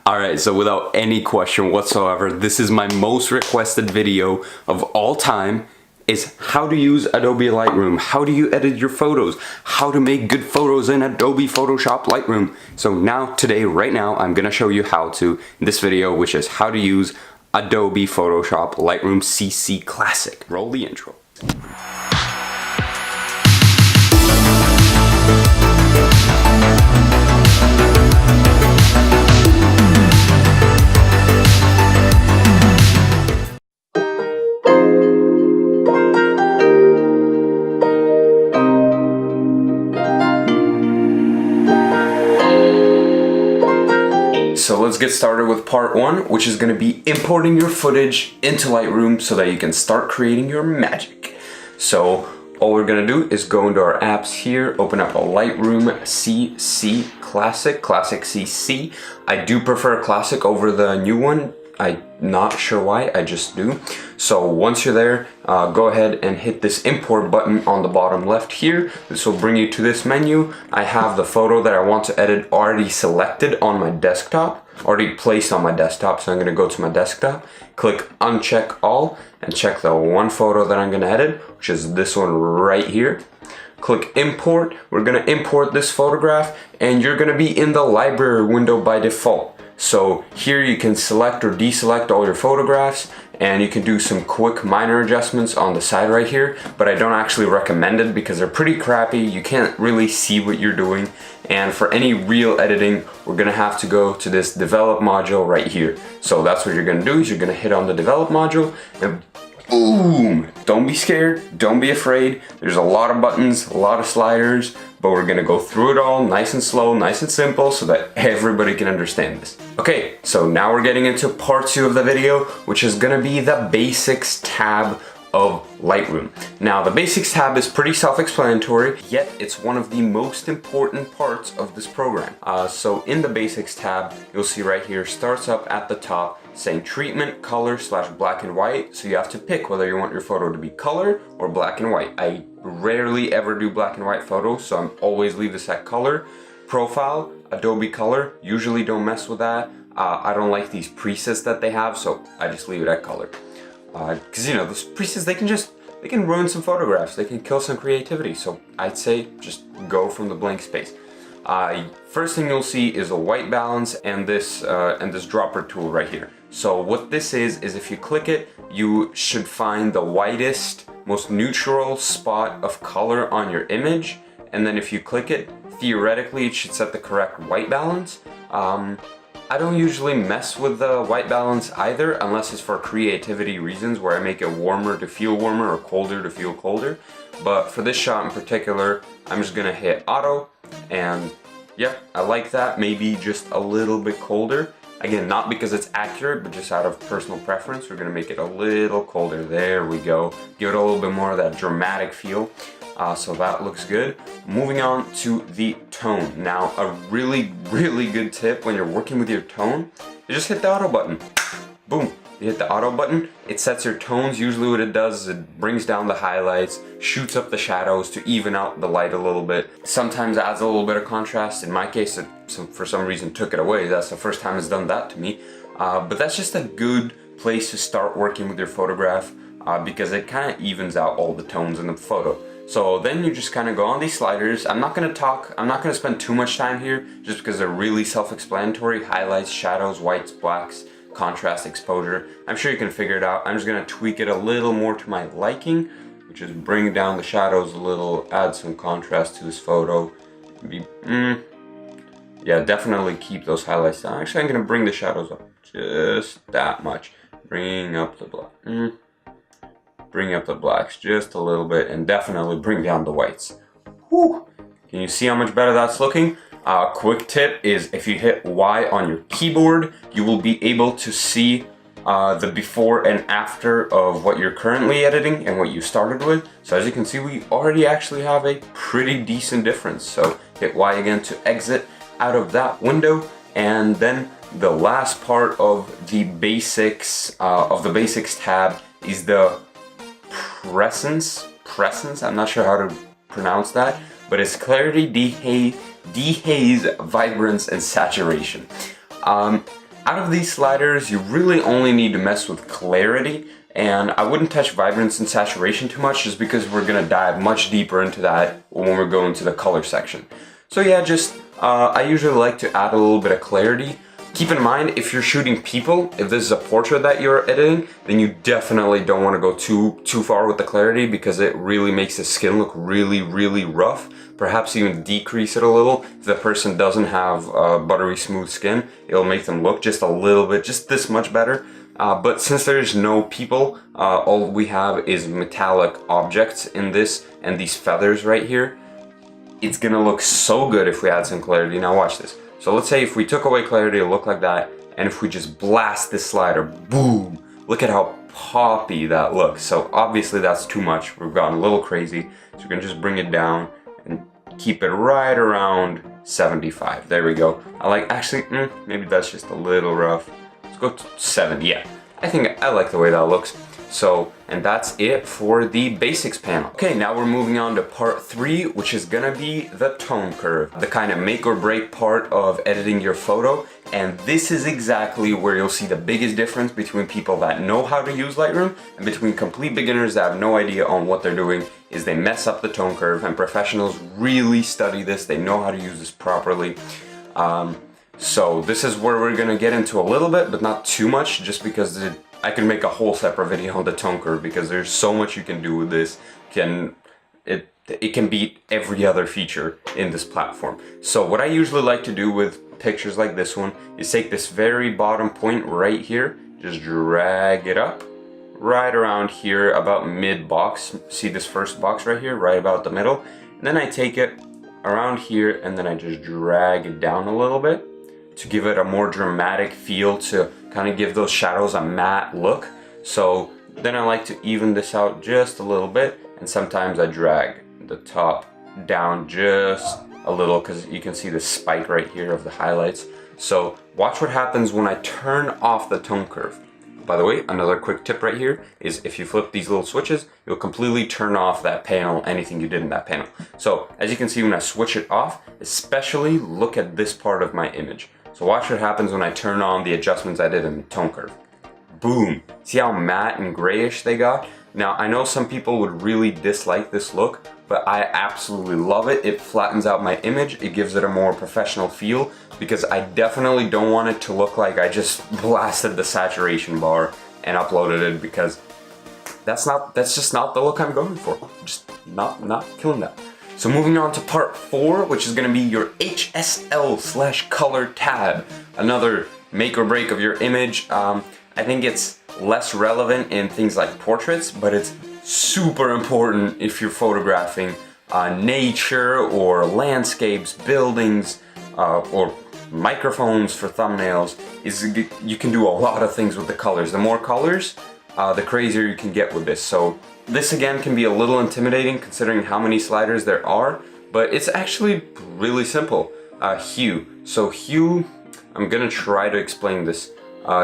Alright, so without any question whatsoever, this is my most requested video of all time, is how to use Adobe Lightroom, how do you edit your photos, how to make good photos in Adobe Photoshop Lightroom. So now, today, right now, I'm gonna show you how to, in this video, which is how to use Adobe Photoshop Lightroom CC Classic. Roll the intro. So let's get started with part one, which is going to be importing your footage into Lightroom so that you can start creating your magic. So all we're going to do is go into our apps here, open up a Lightroom CC Classic CC. I do prefer Classic over the new one. I'm not sure why, I just do. So once you're there, go ahead and hit this import button on the bottom left here. This will bring you to this menu. I have the photo that I want to edit already selected on my desktop, already placed on my desktop. So I'm gonna go to my desktop, click uncheck all, and check the one photo that I'm gonna edit, which is this one right here. Click import. We're gonna import this photograph, and you're gonna be in the library window by default. So here you can select or deselect all your photographs, and you can do some quick minor adjustments on the side right here, but I don't actually recommend it because they're pretty crappy. You can't really see what you're doing, and for any real editing, we're gonna have to go to this develop module right here. So that's what you're gonna do, is you're gonna hit on the develop module, and boom! Don't be scared, don't be afraid. There's a lot of buttons, a lot of sliders, but we're gonna go through it all nice and slow, nice and simple, so that everybody can understand this. Okay, so now we're getting into part two of the video, which is gonna be the basics tab of Lightroom. Now, the basics tab is pretty self-explanatory, yet it's one of the most important parts of this program. So in the basics tab, you'll see right here, starts up at the top saying treatment, color / black and white. So you have to pick whether you want your photo to be color or black and white. I rarely ever do black and white photos, so I'm always leave this at color. Profile, Adobe Color, usually don't mess with that. I don't like these presets that they have, so I just leave it at color. Because you know, those presets, they can ruin some photographs, they can kill some creativity, so I'd say just go from the blank space. First thing you'll see is a white balance and this dropper tool right here. So what this is if you click it, you should find the whitest, most neutral spot of color on your image, and then if you click it, theoretically it should set the correct white balance. I don't usually mess with the white balance either, unless it's for creativity reasons where I make it warmer to feel warmer or colder to feel colder. But for this shot in particular, I'm just gonna hit auto, and yeah, I like that, maybe just a little bit colder. Again, not because it's accurate, but just out of personal preference, we're gonna make it a little colder. There we go. Give it a little bit more of that dramatic feel. So that looks good. Moving on to the tone. Now, a really, really good tip when you're working with your tone, you just hit the auto button. Boom. You hit the auto button, it sets your tones. Usually what it does is it brings down the highlights, shoots up the shadows to even out the light a little bit. Sometimes adds a little bit of contrast. In my case, it for some reason took it away. That's the first time it's done that to me. But that's just a good place to start working with your photograph because it kind of evens out all the tones in the photo. So then you just kind of go on these sliders. I'm not going to spend too much time here just because they're really self-explanatory. Highlights, shadows, whites, blacks, contrast, exposure. I'm sure you can figure it out. I'm just going to tweak it a little more to my liking, which is bring down the shadows a little, add some contrast to this photo. Yeah, definitely keep those highlights down. Actually, I'm going to bring the shadows up just that much. Bring up the black. Bring up the blacks just a little bit, and definitely bring down the whites. Whew. Can you see how much better that's looking? Quick tip is if you hit Y on your keyboard, you will be able to see the before and after of what you're currently editing and what you started with. So as you can see, we already actually have a pretty decent difference. So hit Y again to exit out of that window, and then the last part of the basics tab is the presence. I'm not sure how to pronounce that, but it's clarity, dehaze, vibrance, and saturation. Out of these sliders, you really only need to mess with clarity, and I wouldn't touch vibrance and saturation too much just because we're gonna dive much deeper into that when we're going to the color section. So yeah, I usually like to add a little bit of clarity. Keep in mind, if you're shooting people, if this is a portrait that you're editing, then you definitely don't want to go too far with the clarity because it really makes the skin look really rough. Perhaps even decrease it a little. If the person doesn't have buttery smooth skin, it'll make them look just a little bit, just this much better. But since there's no people, all we have is metallic objects in this and these feathers right here. It's gonna look so good if we add some clarity. Now watch this. So let's say if we took away clarity, it'll look like that, and if we just blast this slider, boom, look at how poppy that looks. So obviously that's too much. We've gotten a little crazy. So we're gonna just bring it down and keep it right around 75. There we go. Maybe that's just a little rough. Let's go to 70, yeah. I like the way that looks. So, and that's it for the basics panel. Okay, now we're moving on to part 3, which is gonna be the tone curve, the kind of make or break part of editing your photo. And this is exactly where you'll see the biggest difference between people that know how to use Lightroom and between complete beginners that have no idea on what they're doing, is they mess up the tone curve, and professionals really study this. They know how to use this properly. So this is where we're gonna get into a little bit, but not too much, just because I can make a whole separate video on the tone curve because there's so much you can do with this. It can beat every other feature in this platform. So what I usually like to do with pictures like this one is take this very bottom point right here, just drag it up right around here about mid box. See this first box right here, right about the middle, and then I take it around here and then I just drag it down a little bit to give it a more dramatic feel, to kind of give those shadows a matte look. So then I like to even this out just a little bit, and sometimes I drag the top down just a little because you can see the spike right here of the highlights. So watch what happens when I turn off the tone curve. By the way, another quick tip right here is if you flip these little switches, you'll completely turn off that panel, anything you did in that panel. So as you can see when I switch it off, especially look at this part of my image. So watch what happens when I turn on the adjustments I did in the tone curve. Boom! See how matte and grayish they got? Now I know some people would really dislike this look, but I absolutely love it. It flattens out my image, it gives it a more professional feel, because I definitely don't want it to look like I just blasted the saturation bar and uploaded it, because that's just not the look I'm going for. Just not killing that. So moving on to part 4, which is going to be your HSL/color tab. Another make or break of your image. I think it's less relevant in things like portraits, but it's super important if you're photographing nature or landscapes, buildings, or microphones for thumbnails. You can do a lot of things with the colors. The more colors, the crazier you can get with this. So this again can be a little intimidating considering how many sliders there are, but it's actually really simple. Hue. So hue, I'm gonna try to explain this.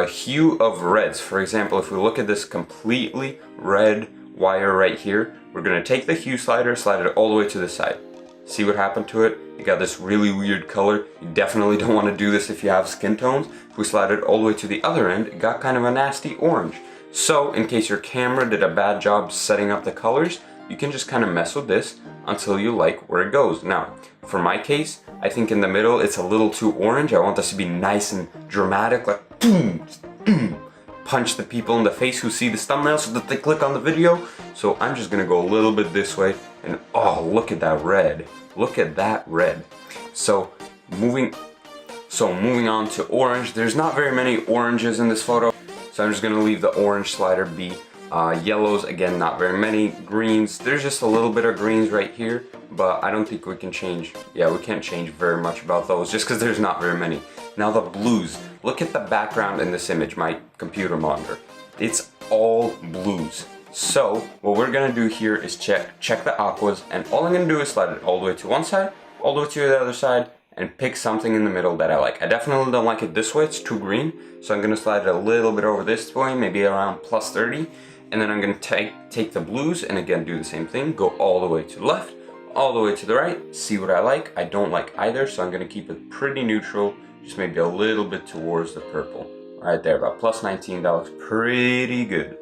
Hue of reds. For example, if we look at this completely red wire right here, we're gonna take the hue slider, slide it all the way to the side. See what happened to it? You got this really weird color. You definitely don't want to do this if you have skin tones. If we slide it all the way to the other end, it got kind of a nasty orange. So in case your camera did a bad job setting up the colors, you can just kind of mess with this until you like where it goes. Now, for my case, I think in the middle it's a little too orange. I want this to be nice and dramatic, like boom, boom, punch the people in the face who see this thumbnail so that they click on the video. So I'm just gonna go a little bit this way, and oh, look at that red. Look at that red. So moving on to orange. There's not very many oranges in this photo, so I'm just gonna leave the orange slider be. Yellows, again, not very many. Greens, there's just a little bit of greens right here, but I don't think we can change. Yeah, we can't change very much about those just because there's not very many. Now the blues. Look at the background in this image, my computer monitor. It's all blues. So what we're gonna do here is check the aquas, and all I'm gonna do is slide it all the way to one side, all the way to the other side, and pick something in the middle that I like. I definitely don't like it this way, it's too green, so I'm gonna slide it a little bit over this way, maybe around plus 30, and then I'm gonna take the blues and again do the same thing, go all the way to the left, all the way to the right, see what I like. I don't like either, so I'm gonna keep it pretty neutral just maybe a little bit towards the purple. Right there, about plus $19, pretty good.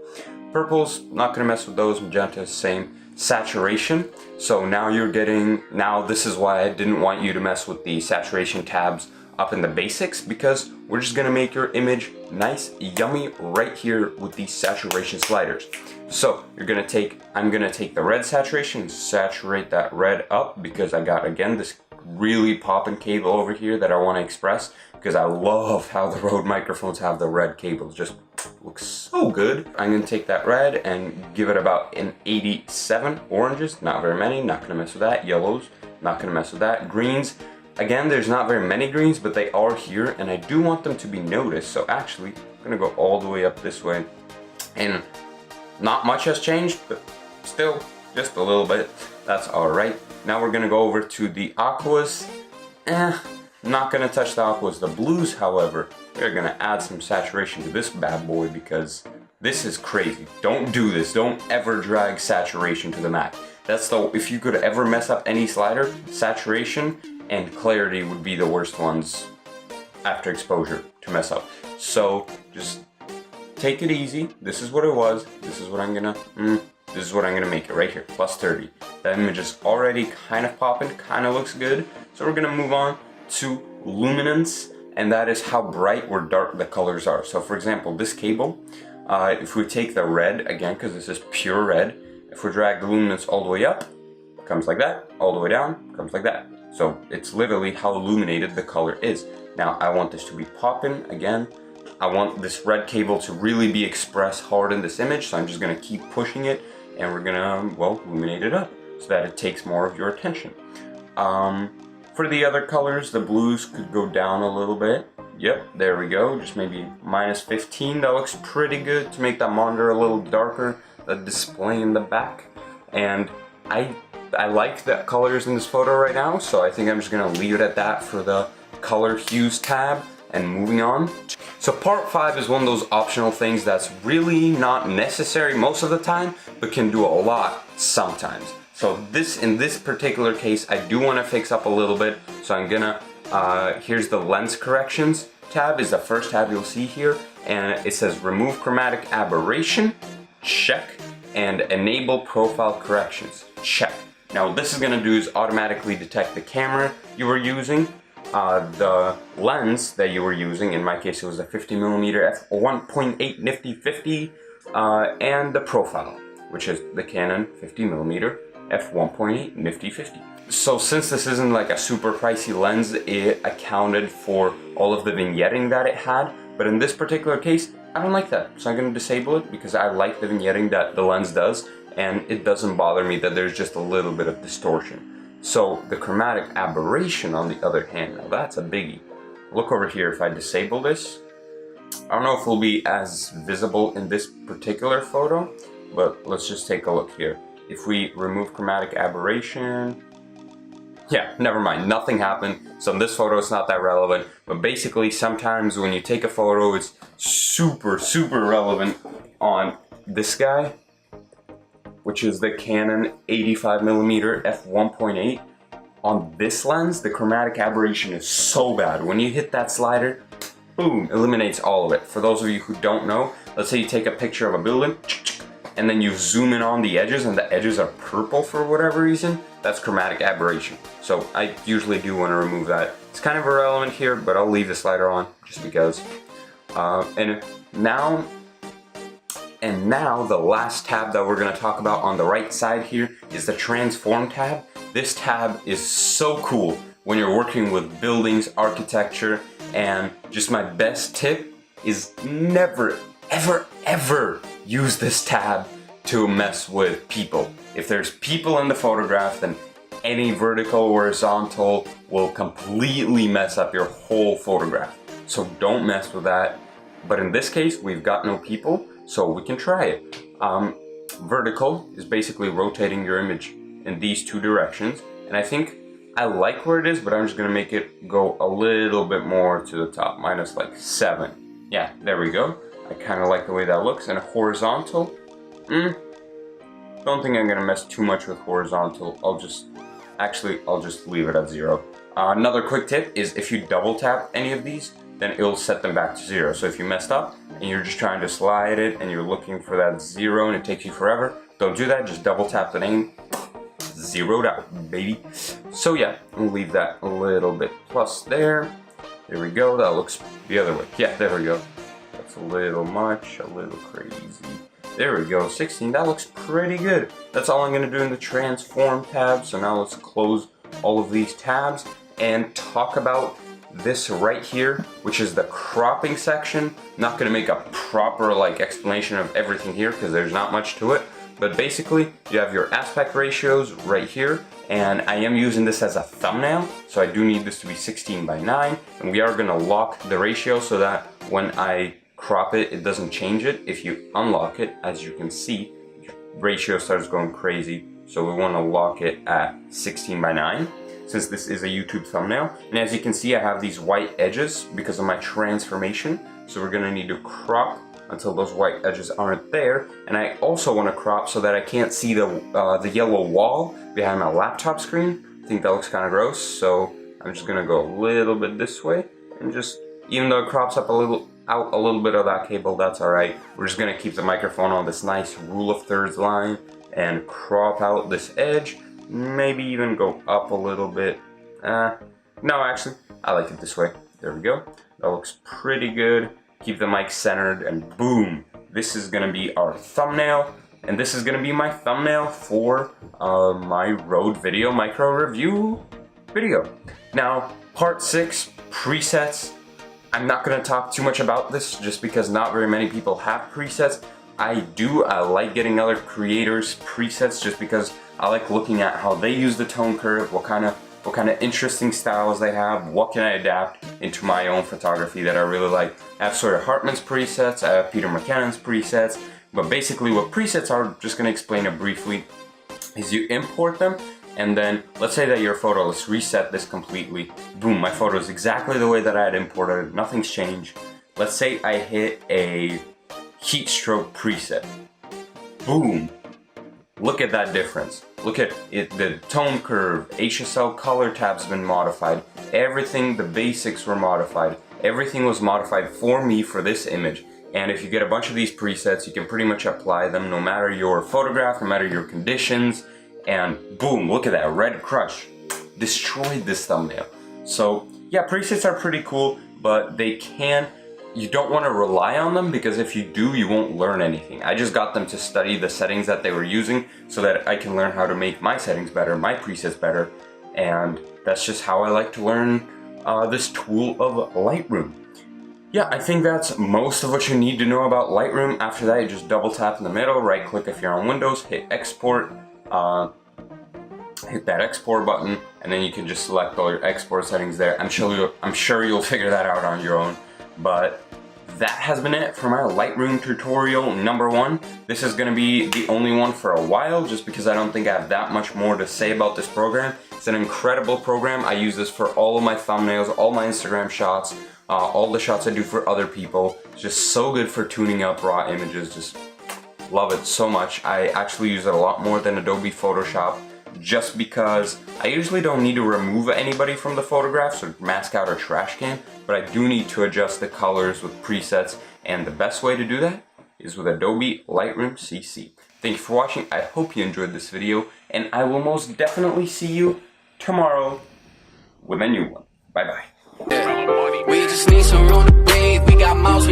Purples, not gonna mess with those. Magenta, same. Saturation, so now you're getting, now this is why I didn't want you to mess with the saturation tabs up in the basics, because we're just gonna make your image nice, yummy right here with these saturation sliders. So you're gonna take, I'm gonna take the red saturation, saturate that red up, because I got, again, this really popping cable over here that I want to express, because I love how the Rode microphones have the red cables. Just looks so good. I'm gonna take that red and give it about an 87. Oranges, not very many, not gonna mess with that. Yellows, not gonna mess with that. Greens, again, there's not very many greens, but they are here, and I do want them to be noticed. So actually, I'm gonna go all the way up this way, and not much has changed, but still, just a little bit. That's all right. Now we're gonna go over to the aquas. Not gonna touch the aquas. The blues, however, we're gonna add some saturation to this bad boy, because this is crazy. Don't do this. Don't ever drag saturation to the max. That's the, if you could ever mess up any slider, saturation and clarity would be the worst ones after exposure to mess up. So just take it easy. This is what it was. This is what I'm gonna, this is what I'm gonna make it right here, plus 30. That image is already kind of popping, kind of looks good. So we're gonna move on to luminance, and that is how bright or dark the colors are. So for example, this cable, if we take the red, again, because this is pure red, if we drag the luminance all the way up, comes like that, all the way down, comes like that. So it's literally how illuminated the color is. Now I want this to be popping again. I want this red cable to really be expressed hard in this image, so I'm just gonna keep pushing it, and we're gonna, well, illuminate it up so that it takes more of your attention. For the other colors, the blues could go down a little bit. Yep, there we go, just maybe minus 15. That looks pretty good to make that monitor a little darker, the display in the back. And I like the colors in this photo right now, so I think I'm just gonna leave it at that for the color hues tab. And moving on. So part 5 is one of those optional things that's really not necessary most of the time, but can do a lot sometimes. So this, in this particular case, I do want to fix up a little bit. So I'm gonna, here's the lens corrections tab, is the first tab you'll see here. And it says remove chromatic aberration, check, and enable profile corrections, check. Now what this is gonna do is automatically detect the camera you were using, the lens that you were using, in my case it was a 50mm f1.8 nifty 50, and the profile, which is the Canon 50mm f1.8 nifty 50. So since this isn't like a super pricey lens, it accounted for all of the vignetting that it had, but in this particular case, I don't like that. So I'm going to disable it because I like the vignetting that the lens does, and it doesn't bother me that there's just a little bit of distortion. So the chromatic aberration, on the other hand, now that's a biggie. Look over here, if I disable this, I don't know if it'll be as visible in this particular photo, but let's just take a look here. If we remove chromatic aberration, yeah, never mind, nothing happened. So in this photo, it's not that relevant, but basically sometimes when you take a photo, it's super, super relevant on this guy, which is the Canon 85mm f1.8. On this lens, the chromatic aberration is so bad. When you hit that slider, boom, eliminates all of it. For those of you who don't know, let's say you take a picture of a building, and then you zoom in on the edges, and the edges are purple for whatever reason, that's chromatic aberration. So I usually do want to remove that. It's kind of irrelevant here, but I'll leave the slider on just because. And now the last tab that we're going to talk about on the right side here is the transform tab. This tab is so cool when you're working with buildings, architecture, and just my best tip is never, ever, ever use this tab to mess with people. If there's people in the photograph, then any vertical or horizontal will completely mess up your whole photograph. So don't mess with that. But in this case, we've got no people, so we can try it. Vertical is basically rotating your image in these two directions, and I think I like where it is, but I'm just gonna make it go a little bit more to the top, minus like 7. Yeah, there we go. I kind of like the way that looks. And horizontal, don't think I'm gonna mess too much with horizontal. I'll just leave it at 0. Another quick tip is if you double tap any of these, then it'll set them back to 0. So if you messed up and you're just trying to slide it and you're looking for that 0 and it takes you forever, don't do that, just double tap the name, zeroed out, baby. So yeah, we'll leave that a little bit plus there. There we go, that looks the other way. Yeah, there we go. That's a little much, a little crazy. There we go, 16, that looks pretty good. That's all I'm gonna do in the transform tab. So now let's close all of these tabs and talk about this right here, which is the cropping section. I'm not gonna make a proper explanation of everything here because there's not much to it, but basically you have your aspect ratios right here, and I am using this as a thumbnail, so I do need this to be 16:9, and we are gonna lock the ratio so that when I crop it, it doesn't change it. If you unlock it, as you can see, ratio starts going crazy, so we wanna lock it at 16:9. Since this is a YouTube thumbnail. And as you can see, I have these white edges because of my transformation. So we're gonna need to crop until those white edges aren't there. And I also wanna crop so that I can't see the yellow wall behind my laptop screen. I think that looks kind of gross. So I'm just gonna go a little bit this way and just, even though it crops up out a little bit of that cable, that's all right. We're just gonna keep the microphone on this nice rule of thirds line and crop out this edge. Maybe even go up a little bit. No, actually, I like it this way. There we go. That looks pretty good. Keep the mic centered and boom. This is gonna be our thumbnail. And this is gonna be my thumbnail for my Rode video micro review video. Now, part 6, presets. I'm not gonna talk too much about this just because not very many people have presets. I like getting other creators' presets just because I like looking at how they use the tone curve, what kind of interesting styles they have, what can I adapt into my own photography that I really like. I have Sawyer Hartman's presets, I have Peter McKinnon's presets, but basically what presets are, just gonna explain it briefly, is you import them, and then let's say that your photo, let's reset this completely. Boom, my photo is exactly the way that I had imported it, nothing's changed. Let's say I hit a heat stroke preset. Boom. Look at that difference. Look at it, the tone curve, HSL Color tab's been modified. Everything, the basics were modified. Everything was modified for me for this image. And if you get a bunch of these presets, you can pretty much apply them no matter your photograph, no matter your conditions. And boom, look at that, red crush. Destroyed this thumbnail. So yeah, presets are pretty cool, but you don't want to rely on them because if you do, you won't learn anything. I just got them to study the settings that they were using so that I can learn how to make my settings better, my presets better, and that's just how I like to learn this tool of Lightroom. Yeah, I think that's most of what you need to know about Lightroom. After that, you just double tap in the middle, right click if you're on Windows, hit export, hit that export button, and then you can just select all your export settings there. I'm sure you'll figure that out on your own. But that has been it for my Lightroom tutorial number 1. This is going to be the only one for a while just because I don't think I have that much more to say about this program. It's an incredible program. I use this for all of my thumbnails, all my Instagram shots, all the shots I do for other people. It's just so good for tuning up raw images. Just love it so much. I actually use it a lot more than Adobe Photoshop just because I usually don't need to remove anybody from the photographs or mask out or trash can, but I do need to adjust the colors with presets, and the best way to do that is with Adobe Lightroom CC. Thank you for watching. I hope you enjoyed this video, and I will most definitely see you tomorrow with a new one. Bye bye. We just need some room to breathe. We got mouths.